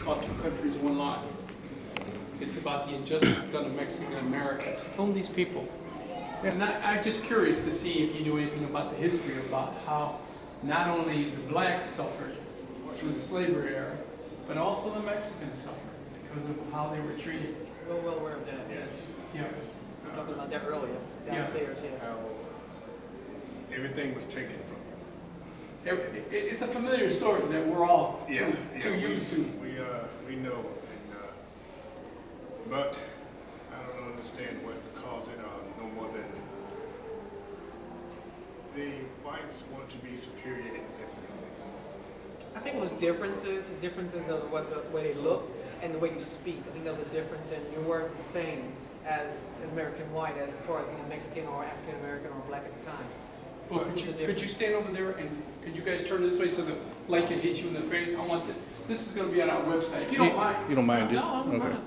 called Two Countries, One Law. It's about the injustice done to Mexican Americans. Film these people. And I'm just curious to see if you knew anything about the history about how not only the blacks suffered through the slavery era, but also the Mexicans suffered because of how they were treated. We're well aware of that. Yes. Yeah. We talked about that earlier, downstairs, yes. How everything was taken from It's a familiar story that we're all you. too used to. We know, but I don't understand what caused it no more than the whites want to be superior in everything. I think it was differences of the way they looked and the way you speak. I think there was a difference, and you weren't the same as American white as far as being a Mexican or African American or black at the time. Well, could you stand over there and could you guys turn this way so the light can hit you in the face? This is going to be on our website. If you don't mind. You don't mind, do you? No, I'm Okay. not.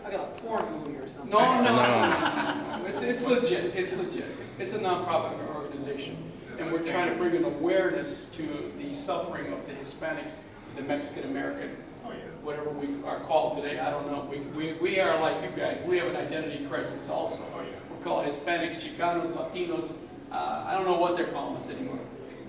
I got a porn movie or something. No. It's legit. It's legit. It's a nonprofit organization, and we're trying to bring an awareness to the suffering of the Hispanics, the Mexican American, Oh, yeah. whatever we are called today. I don't know. We are like you guys. We have an identity crisis also. Oh, yeah. We're called Hispanics, Chicanos, Latinos. I don't know what they're calling us anymore.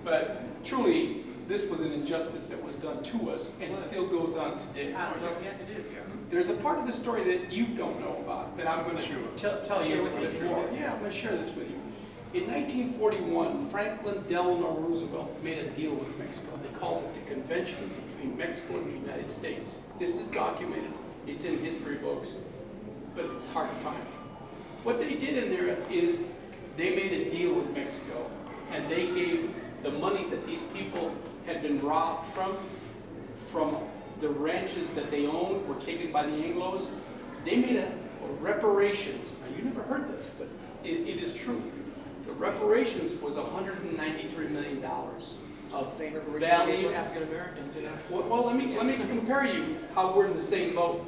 But truly, this was an injustice that was done to us and still goes on today. I don't know if it is. There's a part of the story that you don't know about that I'm going to tell you a little bit more. Yeah, I'm going to share this with you. In 1941, Franklin Delano Roosevelt made a deal with Mexico. They called it the Convention between Mexico and the United States. This is documented. It's in history books, but it's hard to find. What they did in there is they made a deal with Mexico, and they gave the money that these people had been robbed from the ranches that they owned were taken by the Anglos. They made a reparations. Now, you never heard this, but it is true. The reparations was $193 million of Same reparation value. for African Americans, you know. Well, let me compare you how we're in the same boat.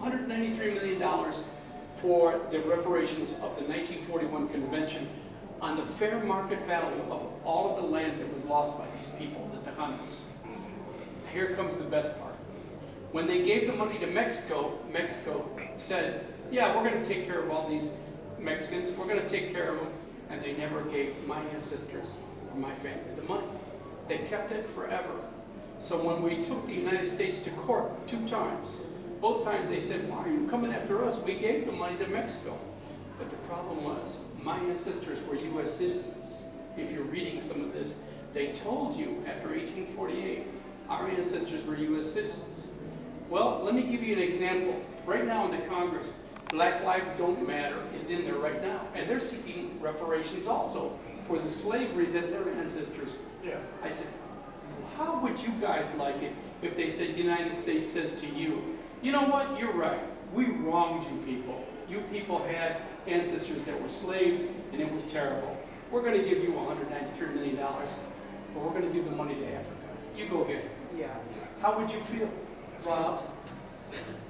$193 million for the reparations of the 1941 convention on the fair market value of all of the land that was lost by these people, the Tejanos. Here comes the best part. When they gave the money to Mexico, Mexico said, yeah, we're going to take care of all these Mexicans, we're going to take care of them, and they never gave my ancestors or my family the money. They kept it forever. So when we took the United States to court 2 times, both times they said, why are you coming after us? We gave the money to Mexico. But the problem was, my ancestors were U.S. citizens. If you're reading some of this, they told you after 1848, our ancestors were U.S. citizens. Well, let me give you an example. Right now in the Congress, Black Lives Don't Matter is in there right now, and they're seeking reparations also for the slavery that their ancestors. Yeah. I said, how would you guys like it if they said, United States says to you, you know what, you're right, we wronged you people. You people had ancestors that were slaves, and it was terrible. We're going to give you $193 million, but we're going to give the money to Africa. You go get it. Yeah. How would you feel? Robbed.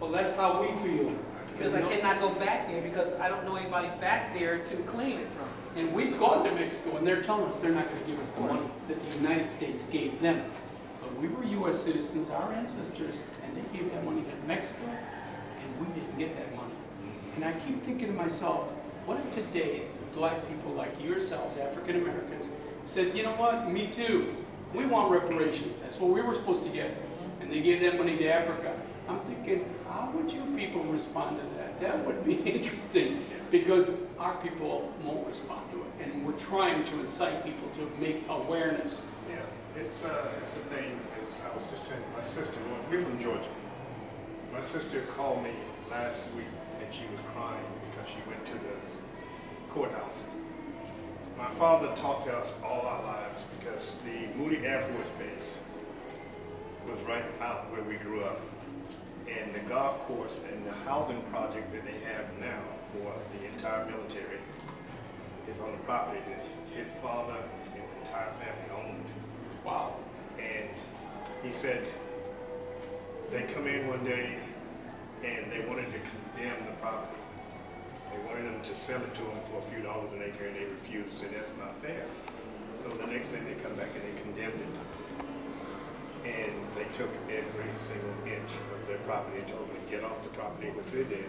Well, that's how we feel. Because I cannot go back there because I don't know anybody back there to claim it from. And we've gone to Mexico, and they're telling us they're not going to give us the money that the United States gave them. But we were U.S. citizens, our ancestors, and they gave that money to Mexico, and we didn't get that money. And I keep thinking to myself, what if today the black people like yourselves, African Americans, said, you know what, me too. We want reparations. That's what we were supposed to get. And they gave that money to Africa. I'm thinking, how would you people respond to that? That would be interesting because our people won't respond to it. And we're trying to incite people to make awareness. Yeah, it's a thing. I was just saying, my sister, we're from Georgia. My sister called me last week and she was crying because she went to the courthouse. My father taught to us all our lives because the Moody Air Force Base was right out where we grew up. And the golf course and the housing project that they have now for the entire military is on the property that his father and his entire family owned. Wow. And he said they come in one day and they wanted to condemn the property. They wanted them to sell it to them for a few dollars an acre, and they refused. Said that's not fair. So the next thing they come back and they condemned it, and they took every single inch inch of their property, told them to get off the property, which they did,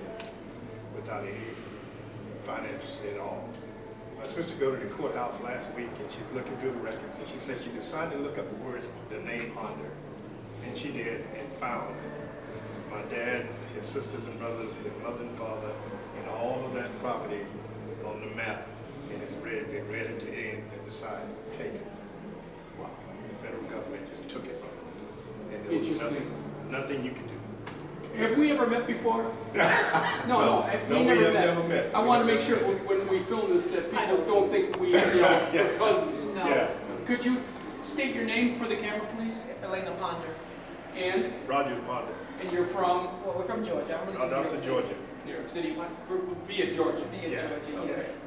without any finance at all. My sister go to the courthouse last week and she's looking through the records and she said she decided to look up the words, the name Ponder. And she did and found my dad, his sisters and brothers, his mother and father, and all of that property on the map. And it's red, they read it to end at the side, taken. Wow. The federal government just took it from them. And there was Interesting. nothing you could do. Have we ever met before? No, we we never have met. never met. I want to make sure when we film this that people don't think we, we're cousins. No. Yeah. Could you state your name for the camera, please? Elena Ponder. And Rogers Ponder, you're from Well, we're from Georgia. I'm originally Augusta, from New York Georgia. New York City, via Georgia. City. Via Yeah. Georgia, Okay. yes.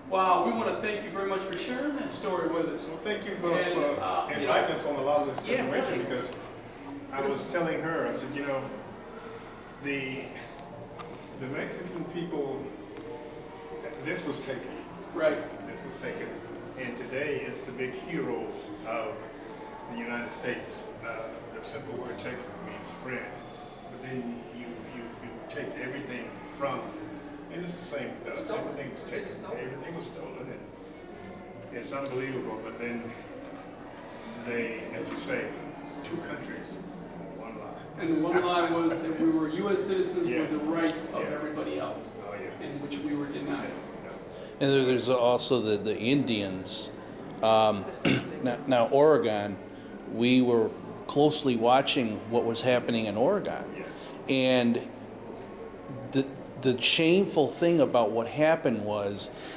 Wow, we want to thank you very much for sharing that story with us. Well, thank you for And, enlightening us on a lot of this Yeah, information really. because I was telling her, I said, you know, the Mexican people, this was taken. Right. This was taken. And today it's a big hero of the United States. The simple word Texas means friend. But then you take everything from, and it's the same with us. Stolen. Everything was taken. Stolen. Everything was stolen. And it's unbelievable. But then they, as you say, two countries, one lie. And the one lie was that we were U.S. citizens Yeah. with the rights of Yeah. everybody else, Oh, yeah. in which we were denied. And there's also the Indians. That's the thing. Now Oregon, we were closely watching what was happening in Oregon. Yeah. And the shameful thing about what happened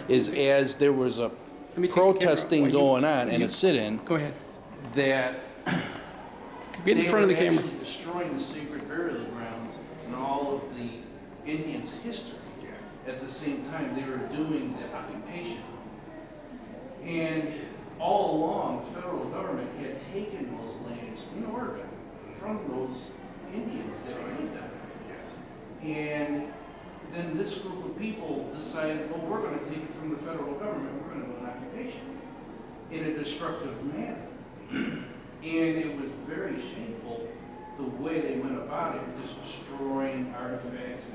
is as there was a me take the camera protesting while you- going on and you- a sit-in, Go ahead. that Get in front of the they were camera. actually destroying the sacred burial grounds and all of the Indians' history. Yeah. At the same time, they were doing the occupation. And all along, the federal government had taken those lands in Oregon from those Indians that lived down Yes. there. And then this group of people decided, well, we're going to take it from the federal government, we're going to do an occupation in a destructive manner. And it was very shameful the way they went about it, just destroying artifacts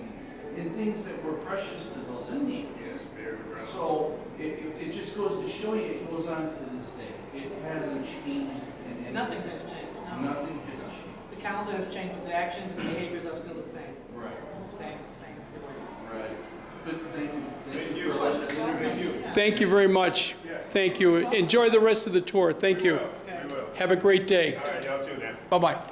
and things that were precious to those Indians. Yes, very ground. So it just goes to show you, it goes on to this day. It hasn't changed in any Nothing has changed, no. Nothing has changed. The calendar has changed, but the actions and behaviors are still the same. Right. Same. Right. But thank you. Thank you. for letting us interview. Thank you. Thank you very much. Yes. Thank you. Enjoy the rest of the tour. Thank you. We will. Have a great day. All right, y'all too now. Bye-bye.